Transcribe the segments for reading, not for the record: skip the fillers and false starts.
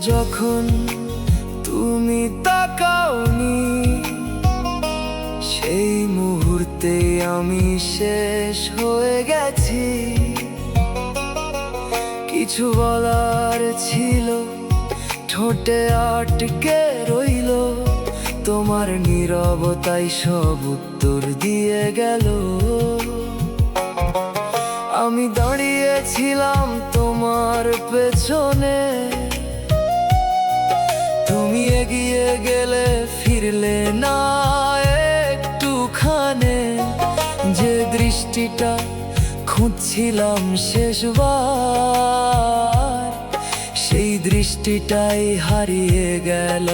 যখন তুমি তাকাওনি, সেই মুহূর্তে আমি শেষ হয়ে গেছি। কিছু বলার ছিল, ঠোঁটে আটকে রইল, তোমার নীরবতাই সব উত্তর দিয়ে গেল। আমি দাঁড়িয়েছিলাম তোমার পেছনে, তুমি এগিয়ে গেলে, ফিরলে না একটুখানে। যে দৃষ্টিটা খুঁজছিলাম শেষবার, সেই দৃষ্টিটাই হারিয়ে গেল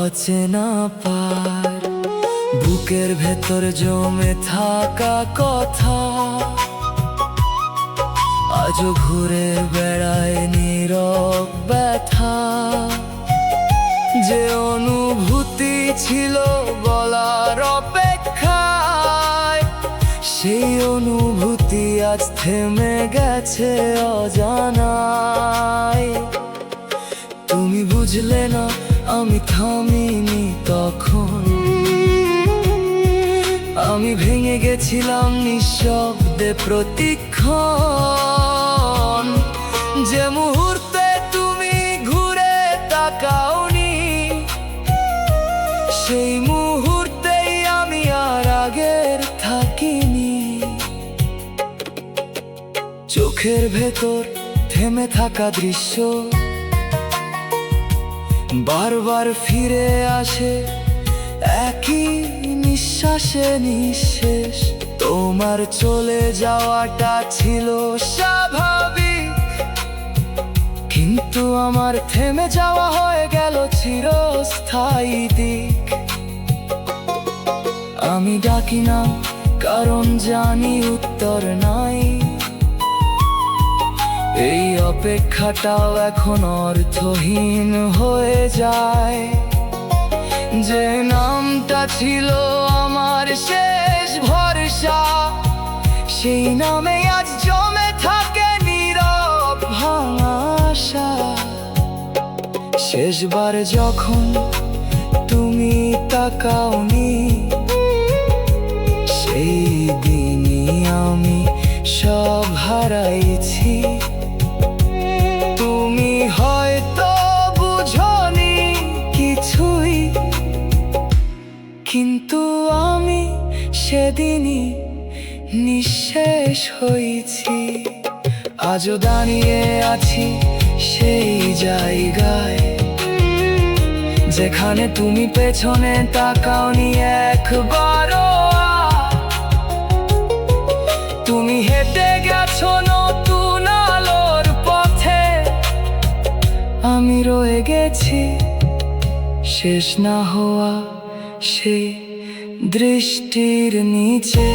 অচেনা পার। বুকের ভেতর জমে থাকা কথা আজও ঘুরে বেড়ায় নীরব ব্যথা। যে অনুভূতি ছিল বলার অপেক্ষায়, সেই অনুভূতি আজ থেমে গেছে অজানায়। তুমি বুঝলে না আমি থামিনি তখন, আমি ভেঙে গেছিলাম নিঃশব্দে প্রতিক্ষণ। যে মুহূর্তে তুমি ঘুরে তাকাওনি, সেই মুহূর্তেই আমি আর আগের থাকিনি। চোখের ভেতর থেমে থাকা দৃশ্য বারবার ফিরে আসে, একই নিঃশ্বাসে নিঃশেষ। তোমার চলে যাওয়াটা ছিল স্বাভাবিক, কিন্তু আমার থেমে যাওয়া হয়ে গেল চিরস্থায়ী দিক। আমি ডাকি না কারণ জানি উত্তর নাই, এই অপেক্ষাটাও এখন অর্থহীন হয়ে যায়। যে নামটা ছিল আমার শেষ ভরসা, সেই নামে আজ জমে থাকে নীরব ভাঙা আশা। শেষবার যখন তুমি তাকাওনি, সেই দিনই আমি সব হারাইছি। তুমি হয়তো বুঝোনি কিছুই, কিন্তু আমি সেদিনই নিঃশেষ হয়েছি। আজও দাঁড়িয়ে আছি সেই জায়গায়, যেখানে তুমি পেছনে তাকাওনি একবারও। তুমি হেঁটে গেছো নতুন আলোর পথে, আমি রয়ে গেছি শেষ না হওয়া সেই দৃষ্টির নিচে।